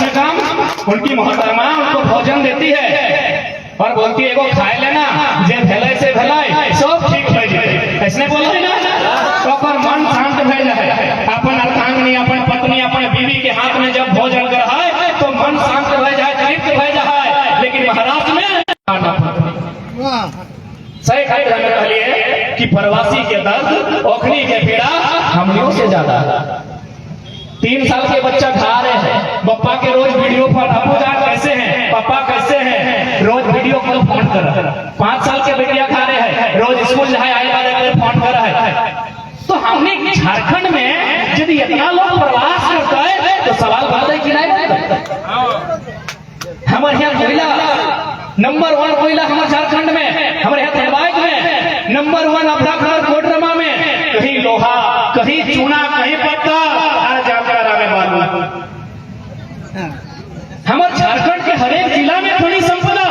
से कम उनकी मोहतरमा उनको भोजन देती है और बोलती है, एगो खाए लेना, जे भलाई से भलाई सब ठीक हो जाए। ऐसने बोला है ना, तो पर मन शांत भय जाए। अपन अर्धांगिनी, अपन पत्नी, अपन बीवी के हाथ में जब भोजन कराए तो मन शांत भय जाए, तृप्त भय जाए। लेकिन महाराज में सही खातिर हमें कहलिए कि प्रवासी के दर्द, ओखनी के पीड़ा हमनियों से ज्यादा। 3 साल के बच्चा खा रहे हैं, पप्पा के रोज वीडियो कॉल, अबू जान कैसे हैं, पापा कैसे हैं, रोज वीडियो कॉल फोन कर रहा है। 5 साल के बेटिया खा रहे हैं, रोज स्कूल जाए आए वाले फोन कर रहा है। तो हमने झारखंड में यदि इतना लोग प्रवास करता है तो सवाल बनता है कि नहीं, हमारे यहाँ कोयला नंबर 1 कोयला हमारे झारखंड में, हमारे यहाँ धनबाद में नंबर 1, अपराखंड कोडरमा में कहीं लोहा, कहीं चूना, कहीं पत्थर, हर जामताड़ा में बालू। हमारे झारखंड के हर एक जिला में थोड़ी संपदा,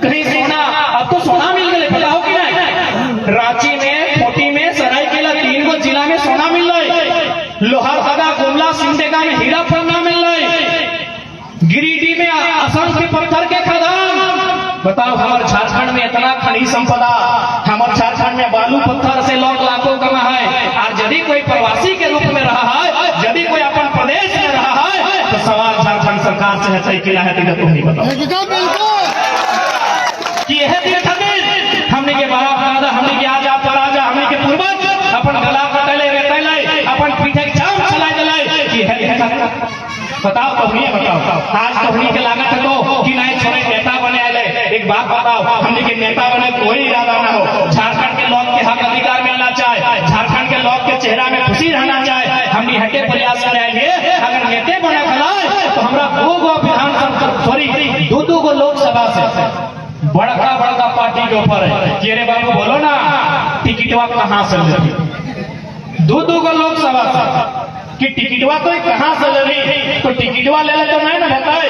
कहीं सोना, अब तो सोना मिल गए, पता हो कि नहीं, रांची में, खूंटी में, सरायकेला 3 गो जिला में सोना मिल रहा है। लोहारदगा, गुमला, सिमडेगा में हीरा फन्ना मिल रहा है। गिरिडीह में असम के पत्थर के खदान। बताओ, हमारे झारखंड में इतना खनिज संपदा, हमारे झारखंड में बालू पत्थर से लोग लाखों कमा है। और यदि कोई प्रवासी के रूप में रहा है, यदि कोई अपन प्रदेश में रहा है, तो सवाल झारखंड सरकार से है कि है तुम नहीं बताओ कि यह दिन खातिर हमने के बाप दादा, हमने के आजा पराजा, हमने के पूर्वज अपन गला कटले रेतले, अपन पीठे चाम चला जलाए कि है। बताओ कहनी, बताओ आज कहनी के लागत है तो कि नहीं छोड़े नेता बने आए। एक बात बताओ, हमने के नेता बने कोई इरादा ना हो, झारखंड के लोग के हक अधिकार मिलना चाहे, झारखंड के लोग के चेहरा में खुशी रहना चाहे, हमने हटे प्रयास करेंगे। अगर नेता बने खलाए तो हमारा 2 गो विधानसभा, सॉरी 2 गो लोकसभा से बड़का बड़का पार्टी के ऊपर है कि अरे बाबू बोलो ना टिकटवा कहाँ से लेती, 2 गो लोकसभा से कि टिकटवा तो कहाँ से लेती, तो टिकटवा ले ले तो नहीं ना बताए,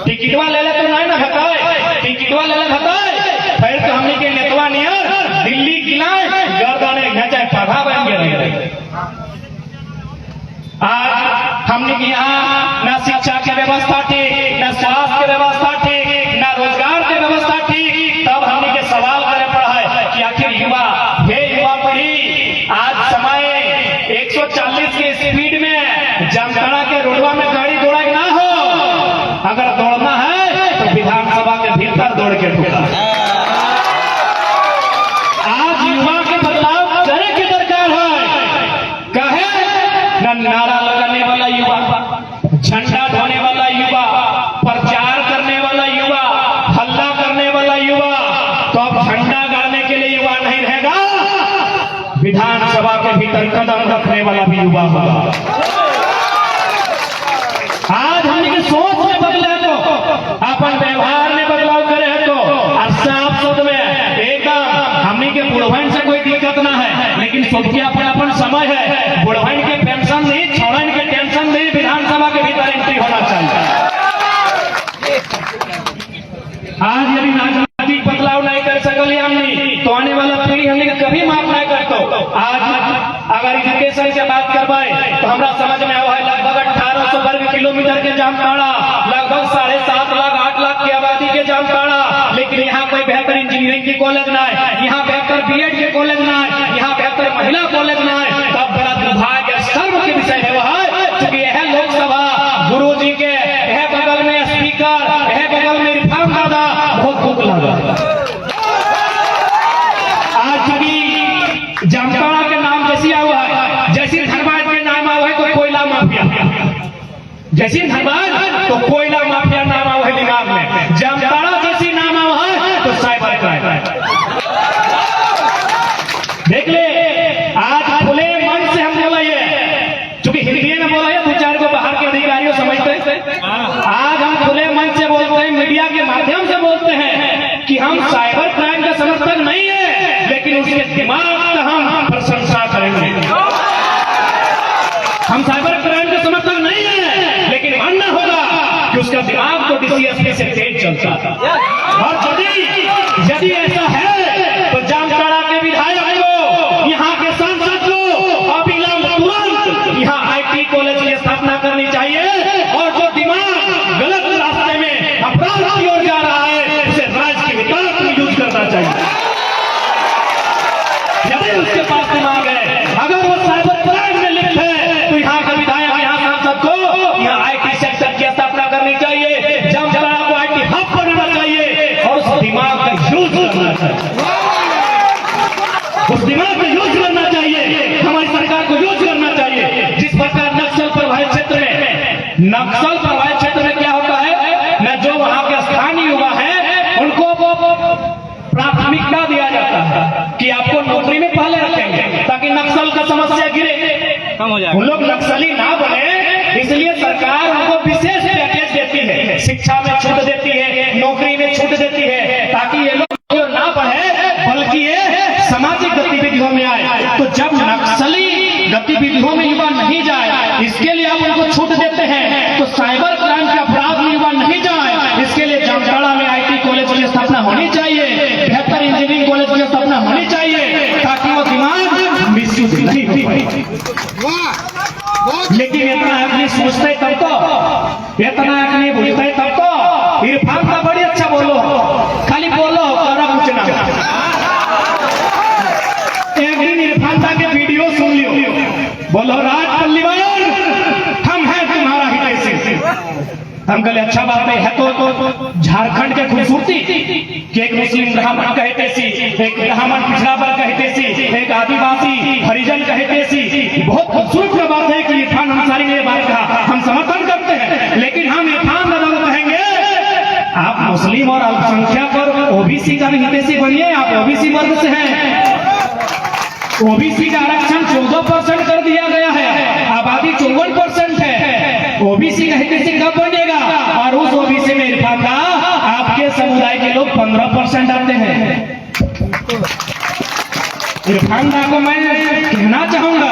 टिकटवा ले ले तो नहीं ना बताए, टिकटवा ले ले बताए। फिर तो हमने के नेतवा नियर दिल्ली किलाए गर्दने घाचे पढ़ा बन गए। आज हमने के यहाँ न शिक्षा की व्यवस्था ठीक, न स्वास्थ्य की व्यवस्था ठीक, न रोजगार की व्यवस्था ठीक। तब हमने के सवाल करे पड़ा है कि आखिर युवा, हे युवा पीढ़ी, आज समय 140 की स्पीड में जामताड़ा के रोडवा में गाड़ी दौड़ा ना हो, अगर दौड़ना है तो विधानसभा के भीतर दौड़ के ठुका। आज युवा के बदलाव करे की दरकार है। कहे न नारा लगाने वाला युवा, झंडा ढोने वाला युवा, प्रचार करने वाला युवा, हल्ला करने वाला युवा, तो अब झंडा गाड़ने के लिए युवा नहीं रहेगा, विधानसभा के भीतर कदम रखने वाला भी युवा होगा। आज हमने सोच में बदले तो, अपन व्यवहार में बदलाव करे तो, और साफ शब्द में एकदम हमने के बुढ़वन से कोई दिक्कत ना है, लेकिन सबके अपन अपन समय है। बुढ़वन के पेंशन नहीं, छोड़न के टेंशन नहीं, विधानसभा के भीतर एंट्री होना चाहिए। आज यदि राजनीतिक बदलाव नहीं कर सकल हमने, तो आने वाला पीढ़ी हमने कभी माफ नहीं करतो। आज अगर एजुकेशन की बात करवाए तो हमारा समझ में आवा है लगभग 1800 वर्ग किलोमीटर के जामताड़ा, लगभग 7.5 लाख 8 लाख की आबादी के जामताड़ा, लेकिन यहाँ कोई बेहतर इंजीनियरिंग की कॉलेज ना है, यहाँ बेहतर बीएड के कॉलेज ना है, यहाँ बेहतर महिला कॉलेज ना है। तब बड़ा दुर्भाग्य सर्व के विषय है वह है क्योंकि यह लोकसभा गुरु जी के यह बगल में स्पीकर, यह बगल में इरफान दादा, बहुत दुख लगा। आज चूंकि जामताड़ा के नाम जैसी हुआ है, जैसी धनबाद के नाम हुआ है तो कोयला माफिया, जैसी धनबाद तो कोयला माफिया नाम हुआ है दिमाग में, जामताड़ा जैसी नाम हुआ है तो साइबर क्राइम। देख ले, आज खुले मन से हम बोला है, चूंकि हिंदी में बोला है, 2-4 को बाहर के अधिकारियों समझते हैं। आज हम खुले मन से बोलते हैं, मीडिया के माध्यम से बोलते हैं कि हम साइबर क्राइम का समर्थक नहीं है, लेकिन उसके दिमाग का हम प्रशंसा करेंगे। हम साइबर क्राइम का समर्थक नहीं है, लेकिन मानना होगा कि उसका दिमाग तो डीसीएसपी से तेज चलता था। और यदि ऐसा है तो जामताड़ा के विधायक को, यहाँ के सांसद को, अब सर। उस दिमाग को यूज करना चाहिए, हमारी सरकार को यूज करना चाहिए। जिस प्रकार नक्सल प्रभावित क्षेत्र में क्या होता है न, जो वहां के स्थानीय युवा है उनको प्राथमिकता दिया जाता है कि आपको नौकरी में पहले रखेंगे ताकि नक्सल का समस्या गिरे, कम हो जाए, उन लोग नक्सली ना बने। इसलिए सरकार उनको विशेष पैकेज देती है, शिक्षा में छूट देती है, नौकरी में छूट देती है, ताकि ये लोग ना बढ़े बल्कि ये सामाजिक गतिविधियों में आए। तो जब नक्सली गतिविधियों में युवा नहीं जाए, इसके लिए आप उनको छूट देते हैं। तो साइबर क्राइम के अपराध में युवा नहीं जाए, इसके लिए जामताड़ा में IT कॉलेज की स्थापना होनी चाहिए, बेहतर इंजीनियरिंग कॉलेज की स्थापना होनी चाहिए, ताकि वो दिमाग मिसयूज नहीं हो पाए। लेकिन इतना आदमी सोचते तब तो, इतना आदमी बुझते तब तो। इरफान का बड़ी अच्छा बोलो, खाली बोलो करा कुछ ना। एक दिन इरफान का के वीडियो सुन लियो, बोलो राज पल्लीवाल हम हैं तुम्हारा हितैषी। हम कहले अच्छा बात है तो झारखंड के खूबसूरती कि एक मुस्लिम ब्राह्मण कहते सी, एक ब्राह्मण पिछड़ा वर्ग कहते सी, एक आदिवासी हरिजन कहते सी। बहुत खूबसूरत बात है कि इरफान अंसारी ने ये बात कहा, हम समर्थन करते हैं। लेकिन हम इरफान दादा को कहेंगे आप मुस्लिम और अल्पसंख्यक और OBC का भी हितैषी बनिए। आप OBC वर्ग से हैं, OBC का आरक्षण 14% कर दिया गया है, आबादी 54% है। OBC का हितैषी कब बनेगा? और उस OBC में इरफान का आपके समुदाय के लोग 15% आते हैं। इरफान दा को मैं कहना चाहूंगा,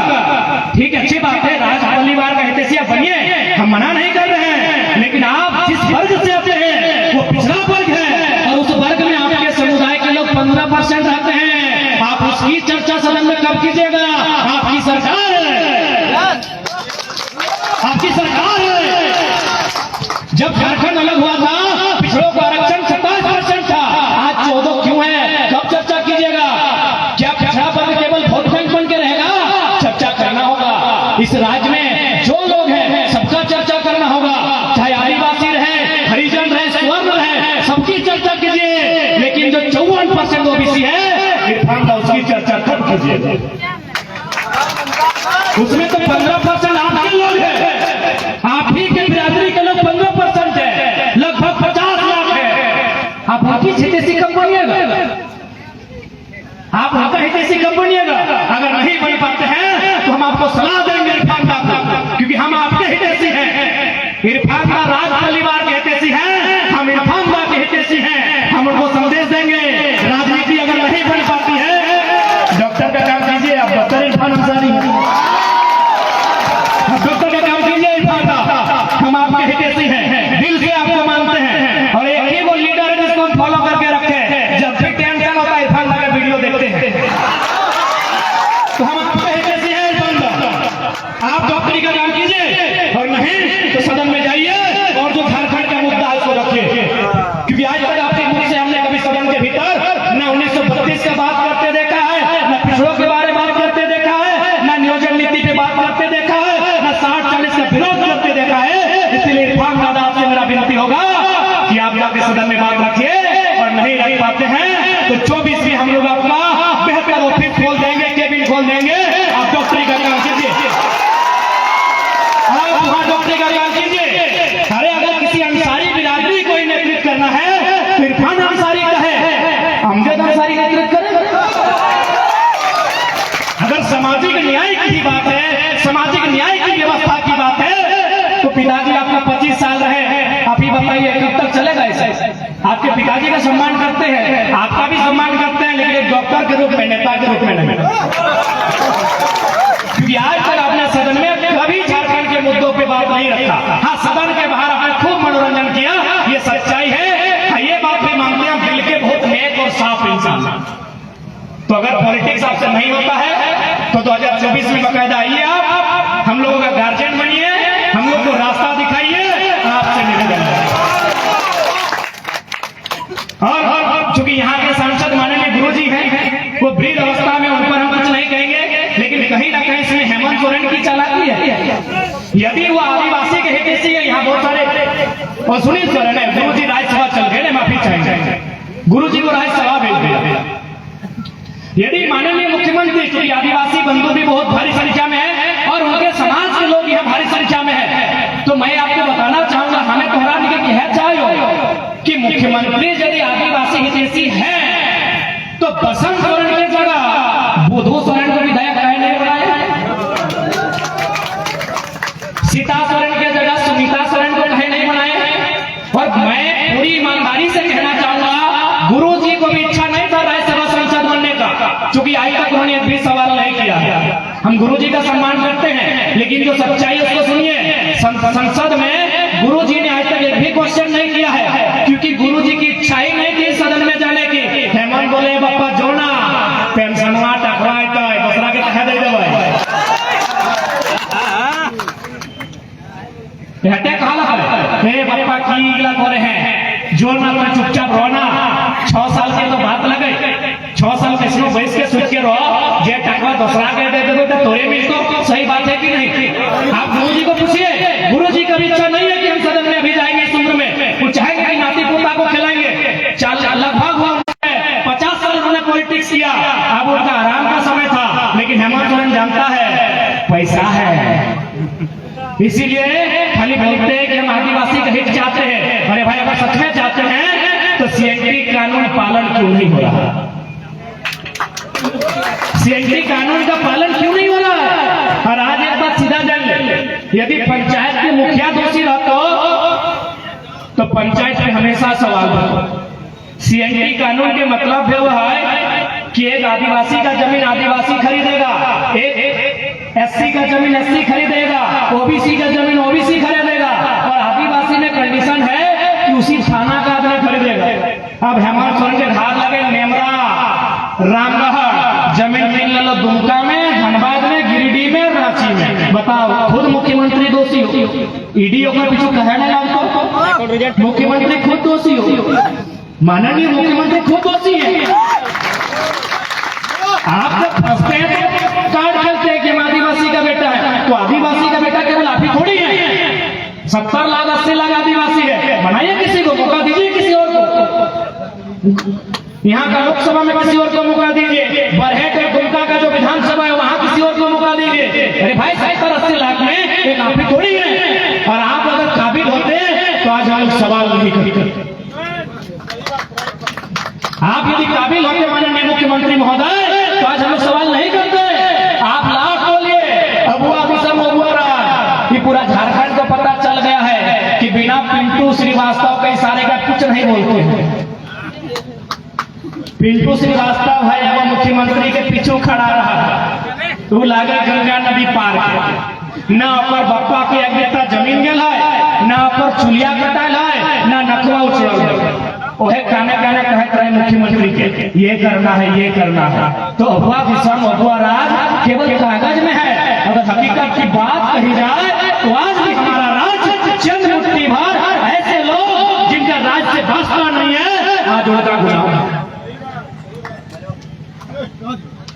ठीक है अच्छी बात है, राज पल्लीवाल का हितैषी आप बनिए, हम मना नहीं कर रहे हैं। लेकिन आप जिस वर्ग से आते हैं वो पिछड़ा वर्ग है, और उस वर्ग में आपके समुदाय के लोग 15% आते हैं। आप उसकी चर्चा सदन में कब कीजिएगा? आपकी सरकार है, आपकी सरकार है। जब झारखंड अलग हुआ था पिछड़ों का आरक्षण 27% था, आज 14 क्यों है? कब चर्चा कीजिएगा? क्या पिछड़ा वर्ग केवल वोट बैंक बन के रहेगा? चर्चा करना होगा। इस राज्य में जो लोग हैं सबका चर्चा करना होगा, चाहे आदिवासी रहे, हरिजन रहे, स्वर्ण रहे, सबकी चर्चा कीजिए। लेकिन जो 54% OBC है, इरफान का उसकी चर्चा कब कीजिए? उसमें तो 15% आपके लोग हैं, आप ही के बिरादरी के लोग 15% है, लगभग 50 लाख है। आप उनकी हितैषी कब बनिएगा? आप उनका हितैषी कब बनिएगा? अगर नहीं बन पाते हैं तो हम आपको सलाह देंगे इरफान का, क्योंकि हम आपके हितैषी हैं। इरफान का राज पल्लीवाल के हितैषी हैं, हम इरफान का के हितैषी हैं। हम उनको संदेश देंगे, राजनीति अगर नहीं बन पाती है, डॉक्टर का काम कीजिए, आप डॉक्टर इरफान अंसारी, डॉक्टर का काम कीजिए इरफान का, हम आपके हितैषी हैं, दिल से आपको मानते हैं। और एक ही वो लीडर है जिसको फॉलो करके रखे हैं, जब भी टेंशन होता है इरफान का वीडियो देखते हैं। तो हम आपके हितैषी हैं इरफान का, आप डॉक्टरी का काम कीजिए, और नहीं तो सदन में जाइए और जो झारखंड का मुद्दा है उसको रखिए। क्योंकि आज तक आपके मुख से हमने कभी सदन के भीतर न 1932 का बात करते देखा है, न पिछड़ों के बारे में बात करते देखा है, न नियोजन नीति पे बात करते देखा है, न 60-40 का विरोध करते देखा है। इसलिए इरफान दादा आपसे मेरा विनती होगा कि आप जाके सदन में बात रखिए, और नहीं रख पाते हैं तो 24 में हम लोग आपका बेहतर ऑफिस खोल देंगे, केबिन खोल देंगे, आप डॉक्टरी का काम कीजिए, आप वहां डॉक्टरी का काम कीजिए। अरे अगर किसी अंसारी बिरादरी को नेतृत्व करना है तो इरफान अंसारी का है, अमजद अंसारी नेतृत्व करें। अगर सामाजिक न्याय की बात है, सामाजिक न्याय की व्यवस्था की बात है, तो पिताजी आपका 25 साल रहे, आप ही बताइए कब तक चलेगा ऐसे? आपके पिताजी का सम्मान करते हैं, आपका भी सम्मान करते हैं, लेकिन एक डॉक्टर के रूप में, नेता के रूप में नहीं। क्योंकि आज तक आपने सदन में कभी झारखंड के मुद्दों पे बात नहीं रखा। हाँ, सदन के बाहर आपने खूब मनोरंजन किया, ये सच्चाई है। ये बात भी मानते हैं, दिल के बहुत नेक और साफ इंसान। तो अगर पॉलिटिक्स आपसे नहीं होता है तो 2024 में बकायदा आइए, आप हम लोगों का गार्जियन बनिए, हम लोग को रास्ता दिखाइए, आपसे निवेदन है। और चूंकि यहाँ के सांसद माननीय गुरुजी हैं, वो वृद्ध अवस्था में, उन पर हम कुछ नहीं कहेंगे, लेकिन कहीं ना कहीं इसमें हेमंत सोरेन की चालाकी है। यदि वो आदिवासी के हितैषी है, यहाँ बहुत सारे, और सुनील सोरेन है, गुरुजी राज्यसभा चल गए, माफी चाहेंगे, गुरुजी को राज्यसभा भेज दिया, यदि माननीय मुख्यमंत्री, क्योंकि आदिवासी बंधु भी बहुत भारी संख्या में है और उनके समाज के लोग यहाँ भारी संख्या में है, तो मैं आपको बताना चाहूंगा, हमें तोहरा के कह चाहिए कि मुख्यमंत्री यदि आदिवासी हितैषी है तो बसंत सोरेन की जगह बुधू सोरेन को विधायक काहे नहीं बनाया, सीता सोरेन की जगह सुनीता सोरेन को काहे नहीं बनाए। और मैं पूरी ईमानदारी से कहना चाहूंगा, गुरु जी को भी इच्छा नहीं था राज्यसभा सांसद बनने का, क्योंकि आज तक उन्होंने एक भी सवाल नहीं किया। हम गुरु जी का सम्मान करते हैं, लेकिन जो सच्चाई है उसको सुनिए। संसद में गुरु जी ने आज तक एक भी क्वेश्चन नहीं किया है, क्योंकि गुरु जी की इच्छा ही नहीं थी सदन में जाने की। हेमंत बोले बापा जोना पेंशनवा टकवा दूसरा के कह दे हटे कहा हे बापा की इगला करे हैं जोर ना तो चुपचाप रोना। 6 साल के तो बात लगे, 6 साल के इसमें बैठ के सोच के रहो, जे टकवा दूसरा के दे दे तो तोरे में तो सही बात है कि नहीं। आप गुरु जी को पूछिए, गुरु जी का भी इच्छा नहीं है कि हम सदन में अभी जाएंगे इस उम्र में, वो चाहेंगे कि नाती पोता को खिलाएंगे। लगभग 50 साल उन्होंने पॉलिटिक्स किया, अब उनका आराम का समय था, लेकिन हेमंत सोरेन जानता है पैसा है, इसीलिए खाली बोलते हैं कि हम आदिवासी का हित चाहते हैं। अरे भाई अगर सच में चाहते हैं तो सीएनटी कानून पालन क्यों नहीं हो रहा, सीएनटी कानून का पालन क्यों नहीं हो रहा। और आज एक बात सीधा जान ले, यदि पंचायत के मुखिया दोषी रहते तो पंचायत पे हमेशा सवाल होता। सीएनटी कानून के मतलब है कि एक आदिवासी का जमीन आदिवासी खरीदेगा, एक एससी का जमीन एससी खरीदेगा, ओबीसी का जमीन ओबीसी खरीदेगा, और आदिवासी में कंडीशन है कि उसी थाना का आदमी खरीदेगा। अब हेमंत सोरेन के धार लगे नेमरा रामगढ़ जमीन मिल लो, दुमका में, धनबाद में, गिरिडीह में, रांची में, बताओ खुद मुख्यमंत्री दोषी हो, ईडी होकर पीछे कहने लगो, मुख्यमंत्री खुद दोषी हो, माननीय मुख्यमंत्री खुद दोषी है। आप जब फंसते हैं तो कार्ड खेलते हैं कि आदिवासी का बेटा है, तो आदिवासी का बेटा केवल आप ही थोड़ी है, 70 लाख 80 लाख आदिवासी है, बनाइए किसी को, मौका दीजिए किसी और को। यहाँ का लोकसभा में किसी और को मौका दीजिए, बरहेट और दुमका का जो विधानसभा है वहां किसी और को मौका दीजिए। अरे भाई 70 80 लाख में एक आप ही थोड़ी है, और आप अगर काबिल होते तो आज हम सवाल नहीं करते। आप यदि काबिल होते माननीय मुख्यमंत्री महोदय तो आज हम सवाल नहीं करते। आप लाख बोलिए अबुआ विषम अबुआ राज, ये पूरा झारखंड को पता चल गया है कि बिना पिंटू श्रीवास्तव के इशारे का कुछ नहीं बोलते हैं। पिंटू श्रीवास्तव है वो मुख्यमंत्री के पीछे खड़ा रहा, वो लागे गंगा नदी पार के, न पर बप्पा के अग्रता जमीन गल है, न पर चुलिया कटाल है, न नकवा उछल है, ओहे काने काने कहते रहे मुख्यमंत्री के ये करना है ये करना है। तो अफवाह विषम अफवाह राज केवल कागज में है, अगर हकीकत की बात कही जाए तो आज भी हमारा राज्य चंद मुट्ठी भर ऐसे लोग जिनका राज्य से वास्ता नहीं है आज उनका गुलाम।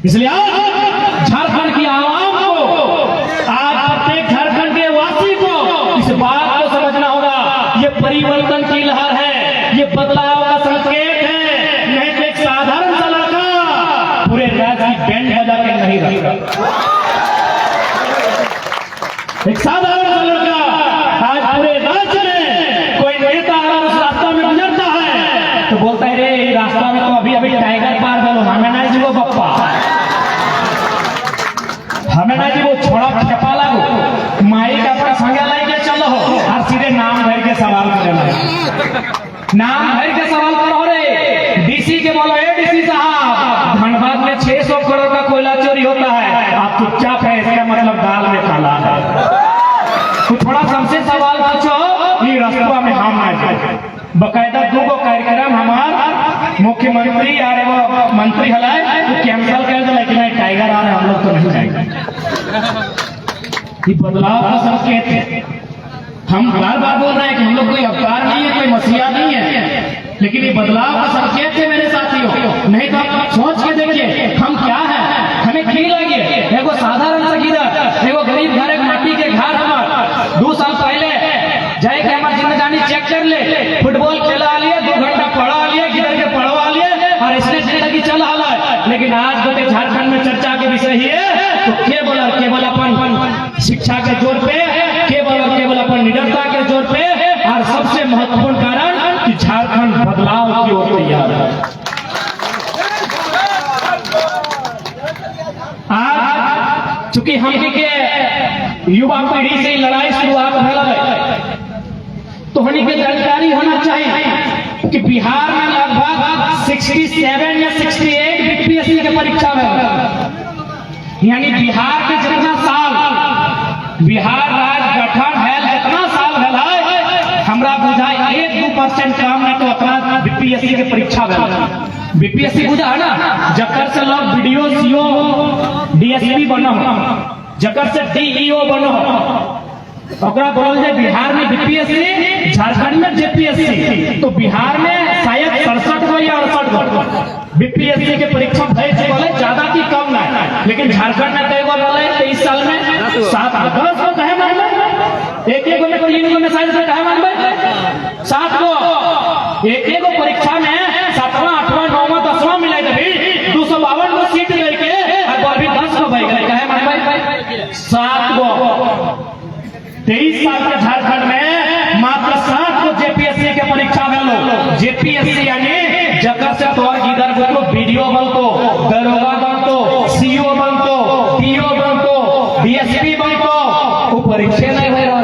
इसलिए आज झारखंड की आवाम को, आज प्रत्येक झारखंड के वासी को इस बात को समझना होगा, ये परिवर्तन की लहर है, ये बदलाव का संकेत है, नहीं तो एक साधारण सा लड़का पूरे राज्य की बैंड बजा के नहीं रहता। एक साधारण सा लड़का आज पूरे राज्य में कोई नेता अगर उस रास्ता में गुजरता है तो बोलता है रे रास्ता में तो अभी अभी टाइगर पार करो, हमें ना जी वो बप्पा, हमें ना जी वो छोड़ा खेपा लागो, माई का अपना संज्ञा लाई के चलो हो, और सीधे नाम भर के सवाल करें, नाम भर के सवाल करो रे डीसी के बोलो ए डीसी साहब धनबाद में 600 करोड़ का कोयला चोरी होता है, आप चुपचाप है, इसका मतलब दाल में काला है। तो थोड़ा सबसे सवाल पूछो, ये रास्ता में हम आ जाए, बकायदा 2 कार्यक्रम हमार मुख्यमंत्री आ रहे वो मंत्री हलाए तो कैंसिल कर दे, लेकिन टाइगर आ रहे हम लोग तो नहीं जाएंगे। ये बदलाव का संकेत है। हम बार बार बोल रहे हैं कि हम लोग कोई अवतार नहीं है, कोई मसीहा नहीं है, लेकिन ये बदलाव का संकेत है मेरे साथियों। नहीं तो आप सोच के देखिए हम क्या है, हमें खी लगी है, एगो साधारण सा गिरा, एगो गरीब घर, एक माटी के घर, हमार 2 साल पहले जाए के हमारे जिंदगानी चेक कर ले, फुटबॉल खेला लिए, 2 घंटा पढ़ा लिए, गिर के पढ़वा लिए, और इसने जिंदगी चला है। लेकिन आज बते झारखंड में चर्चा के विषय ही है। तो केवल अपन शिक्षा के जोर पे, केवल अपन निडरता के जोर पे, और सबसे महत्वपूर्ण कारण कि झारखंड बदलाव की ओर तैयार है। आज चूंकि हम के युवा पीढ़ी से लड़ाई शुरुआत है, तो हमें के जानकारी होना चाहिए कि बिहार में लगभग 67 या 68 बीपीएससी के परीक्षा में, यानी बिहार के जितना साल बिहार राज्य गठन है, जितना साल है, हमरा बुझाए 1-2% काम में तो अपना बीपीएससी के परीक्षा में। बीपीएससी बुझा है ना, जकर से लोग वीडियो सीओ डीएसपी बनो, जकर से डीईओ बनो, ओकरा बोल जाए बिहार में बीपीएससी, झारखंड में जेपीएससी। तो बिहार में शायद 67 गो या 68 गो बीपीएससी के परीक्षा भय बोले, ज्यादा की कम ना, लेकिन झारखंड में कई गो बोले 23 साल में 7-10 गो कहे मानबे, एक गो में कोई इन गो में शायद कहे मानबे 7 गो, एक गो परीक्षा में 7वां 8वां 9वां 10वां मिला तभी 252 गो सीट लेके अभी 10 गो भाई कहे मानबे 7 गो। 23 साल के झारखंड में मात्र 7 को जेपीएससी के परीक्षा में लो। जेपीएससी यानी जगह से तोर इधर को वीडियो बनतो, दरोगा बनतो, सीओ बनतो, डीओ बनतो, डीएसपी बनतो, वो परीक्षा नहीं हो रहा।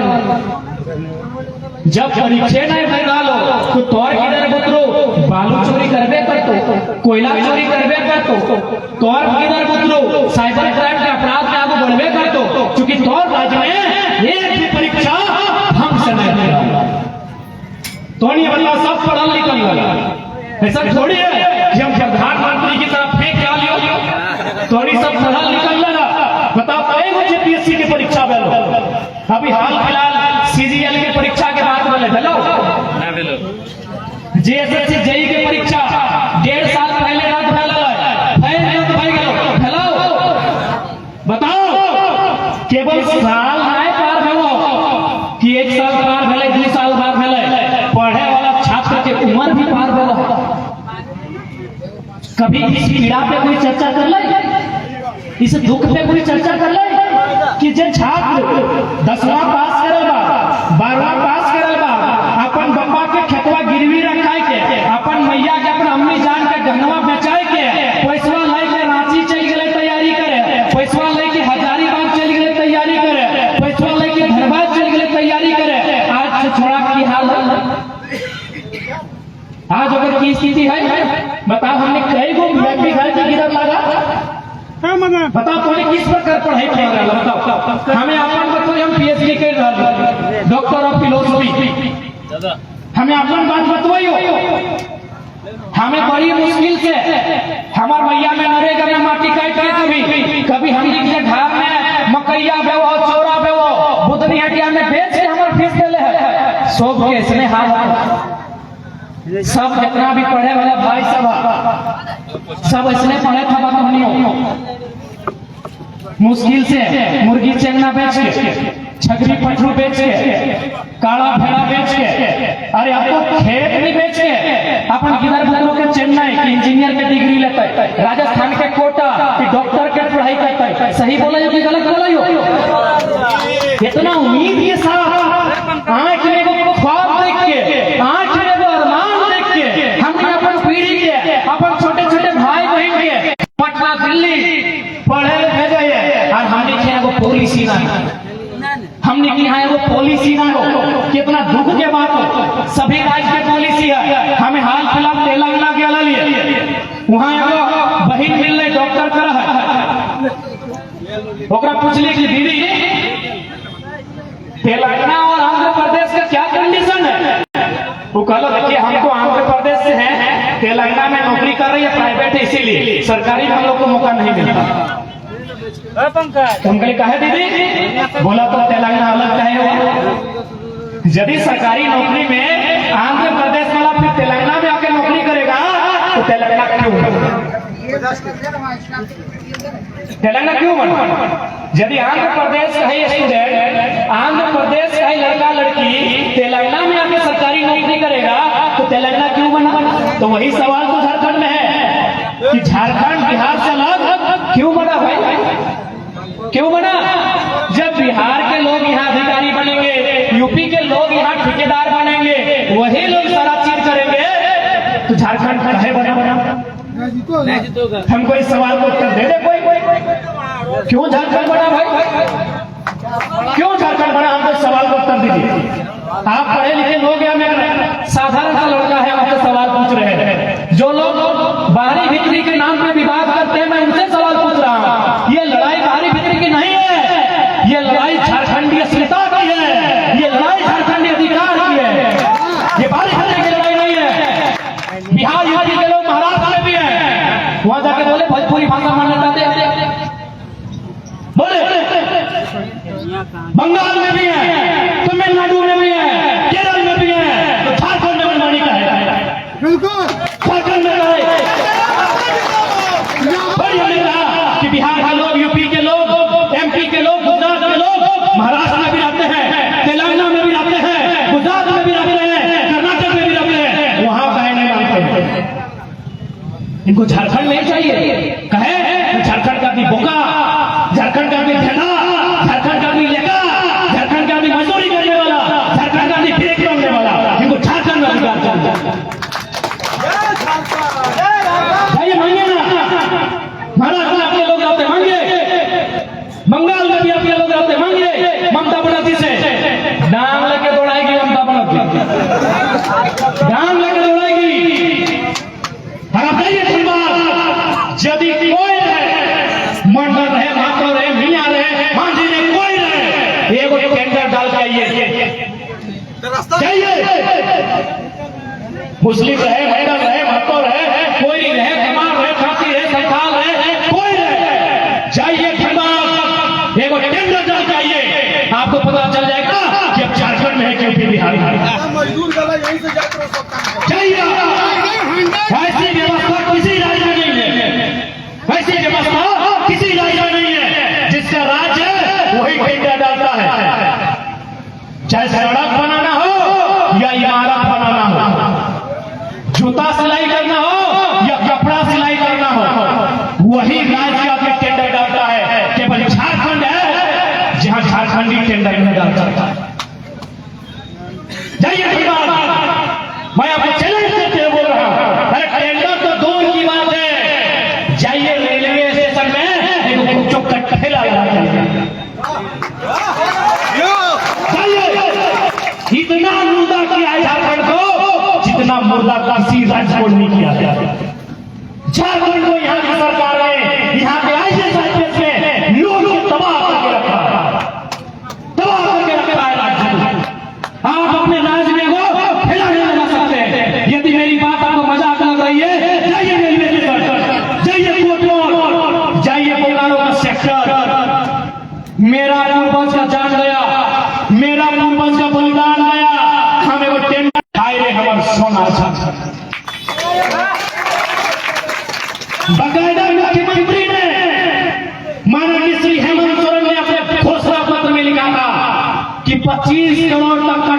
जब परीक्षा नहीं हो रहा तो तोर इधर बुतरो बालू चोरी करबे करतो, कोयला चोरी करबे करतो, तोर इधर बुतरो साइबर क्राइम के अपराध में आगे बढ़बे करतो, क्योंकि तोर राज्य में एक भी परीक्षा हम से नहीं दे रहा। तो नहीं बल्ला सब पढ़ल लिखल वाला, ऐसा थोड़ी है कि हम प्रधानमंत्री की तरफ फेंक डालियो, तो नहीं सब पढ़ल लिखल वाला। बताओ कई जेपीएससी की परीक्षा में अभी हाल फिलहाल सीजीएल की परीक्षा के बाद वाले हेलो जेएसएससी जेई की परीक्षा 1.5 साल पहले रद्द हेलो बताओ, केवल साल कि 1 साल पार भेले, 2 साल पार भेले, पढ़े वाला छात्र के उम्र भी पार भेला। कभी इस पीड़ा पे कोई चर्चा कर ले, इस दुख पे कोई चर्चा कर ले कि जे छात्र 10वां पास करल बा, 12वां पास करल बा, अपन बप्पा के खेतवा गिरवी रखाए के, अपन मैया के, अपन अम्मी जान के गहनवा बेचाए के, पैसवा लेके रांची चल गए तैयारी करे, पैसवा लेके हजारीबाग चल गए तैयारी करे, पैसवा लेके धनबाद चल गए तैयारी करे। आज से छोड़ा की हाल है, आज अगर की स्थिति है बताओ, हमने कई गो व्यक्ति घर के गिरर लगा, बताओ तुम्हें किस प्रकार पढ़ाई कर रहा है, बताओ हमें अपन बताओ, हम पीएचडी कर रहे, डॉक्टर ऑफ फिलोसफी, हमें अपन बात बतवाइयो। हमें बड़ी मुश्किल से हमार मैया में नरेगा में माटी काट कभी हम के घर में मकैया बेवो, चोरा बेवो, बुधनी हटिया में बेच के हमारे फीस देले है। सब के इसने हाल सब जितना भी पढ़े वाला भाई सब इसने पढ़े था बात हमने मुश्किल से मुर्गी चेंगना बेच के, छगरी पठरू बेच के, काला भेड़ा बेच के, अरे आपको खेत भी बेच के, अपन किधर बुतरों के चेन्नई की इंजीनियर के डिग्री लेते है, राजस्थान के कोटा की डॉक्टर के पढ़ाई करते है। सही बोला हो कि गलत बोला हो? इतना उम्मीद के साथ आंख में वो ख्वाब देख के, आंख में वो अरमान देख के, हमने अपन पीढ़ी के, अपन छोटे छोटे भाई बहन के पटना दिल्ली पढ़े भेजे, और हमने क्या वो पॉलिसी ना, हमने की है वो पॉलिसी ना हो। कितना दुख के बात हो, सभी राज्य की पॉलिसी है। हमें हाल फिलहाल तेलंगाना के लिए वहां एगो बहिन मिलने डॉक्टर करा है, ओकरा पूछली कि दीदी तेलंगाना और आंध्र प्रदेश का क्या कंडीशन है? वो कहलो देखिए हम तो आंध्र प्रदेश से हैं, तेलंगाना में नौकरी कर रही है प्राइवेट, इसीलिए सरकारी हम लोग को मौका नहीं मिलता। तुम कहीं कहे दीदी? बोला तो तेलंगाना अलग कहे हो, यदि सरकारी नौकरी में आंध्र प्रदेश वाला फिर तेलंगाना में आकर नौकरी करेगा तो तेलंगाना क्यों तेलंगाना क्यों बना? यदि आंध्र प्रदेश का ही स्टूडेंट, आंध्र प्रदेश का ही लड़का लड़की तेलंगाना में आकर सरकारी नौकरी करेगा तो तेलंगाना क्यों बना? तो वही सवाल तो झारखंड में है कि कि झारखंड बिहार से अलग क्यों बना भाई? क्यों बना? जब बिहार के लोग यहाँ अधिकारी बनेंगे, यूपी के लोग यहाँ ठेकेदार बनेंगे, वही लोग सारा चीज करेंगे, तो झारखंड काहे बना? हमको इस सवाल को उत्तर दे दे कोई। क्यों झारखंड बना भाई? क्यों झारखंड बना? हमको इस सवाल को उत्तर दीजिए। आप पढ़े लिखे लोग या मैं साधारण सा लड़का है, आपसे सवाल पूछ रहे हैं। जो लोग बाहरी भीतरी के नाम पे विवाद करते हैं, मैं उनसे सवाल पूछ रहा हूँ। ये लड़ाई बाहरी भीतरी की नहीं है, ये लड़ाई झारखंडी अस्मिता की है, ये लड़ाई झारखंडी अधिकार की है, ये बाहरी भीतरी की लड़ाई नहीं है। बिहार यूपी के लोग महाराष्ट्र में भी है, वहां जाके बोले भोजपुरी भाषा मान्यता दे, बोले बंगाल में भी है, तमिलनाडु में भी है, केरल में भी है, तो झारखंड में मनमानी का है? बिल्कुल झारखंड में है। पर हमने कहा कि बिहार के लोग, यूपी के लोग, एमपी के लोग, गुजरात के लोग महाराष्ट्र में भी रहते हैं, तेलंगाना में भी रहते हैं, गुजरात में भी रहते हैं, कर्नाटक में भी रहते हैं, वहां कहे नहीं मानते। इनको झारखंड नहीं चाहिए। कहे झारखंड का आदमी बोका, झारखंड का आदमी ठेला, झारखंड का आदमी लेका, झारखंड का आदमी मजदूरी करने वाला, झारखंड का आदमी ब्रेक करने वाला, इनको झारखंड में अधिकार चाहिए। मांगे ना, महाराष्ट्र में आपके लोग रहते मांगे, बंगाल में भी आपके लोग रहते मांगे। ममता बनर्जी से डांग लेके दौड़ाएगी, ममता बनर्जी डांग लेके दौड़ाएगी। और आप कहिए धनबाद, यदि कोई रहे, मंडल रहे, मातो रहे, मियाँ रहे, मांझी रहे, कोई रहे, एगो टेंडर डाल के आइए, मुस्लिम रहे, मंडल रहे, महतो रहे, कोई रहे, कमाल रहे, खाती रहे, संथाल रहे, कोई रहे, जाइए धनबाद, एगो टेंडर डाल के आइए, आपको पता चल जाएगा कि अब झारखंड में है कि यूपी बिहार में। मजदूर गला यहीं से जाकर जाइए, ऐसी व्यवस्था किसी राज्य में नहीं है, ऐसी व्यवस्था किसी राज्य में नहीं है। जिसका राज्य है वही टेंडर डालता है, चाहे सड़क बनाना हो या इमारत बनाना हो, जूता सिलाई करना हो या कपड़ा सिलाई करना हो, वही राज्य आपके टेंडर डालता है। केवल झारखंड है जहां झारखंडी टेंडर नहीं डाल सकता। जाइए मैं आपको चैलेंज करते हुए बोल रहा हूं, अरे टेंडर तो दूर की बात है, जाइए रेलवे स्टेशन में एक चौक का ठेला लगा जाइए, इतना मुर्दा किया है झारखंड को जितना मुर्दा किसी राज्य को नहीं किया गया। झारखंड को यहाँ की सरकार ने, यहाँ के आईएएस आईपीएस में लोग को तबाह करके रखा है, तबाह करके रखा है राज्य को। आप अपने राज्य में वो ठेला नहीं लगा सकते। यदि मेरी बात आपको मजाक लग रही है, जाइए रेलवे स्टेशन, जाइए कोटरोड, जाइए बोकारो का सेक्टर। मेरा पूर्वज का जान गया, मेरा पूर्वज का बलिदान गया, हमें वो टेंडर खाए रे हमार सोना था। बकायदा मुख्यमंत्री ने, माननीय श्री हेमंत सोरेन ने अपने घोषणा पत्र में लिखा था कि 25 करोड़ तक का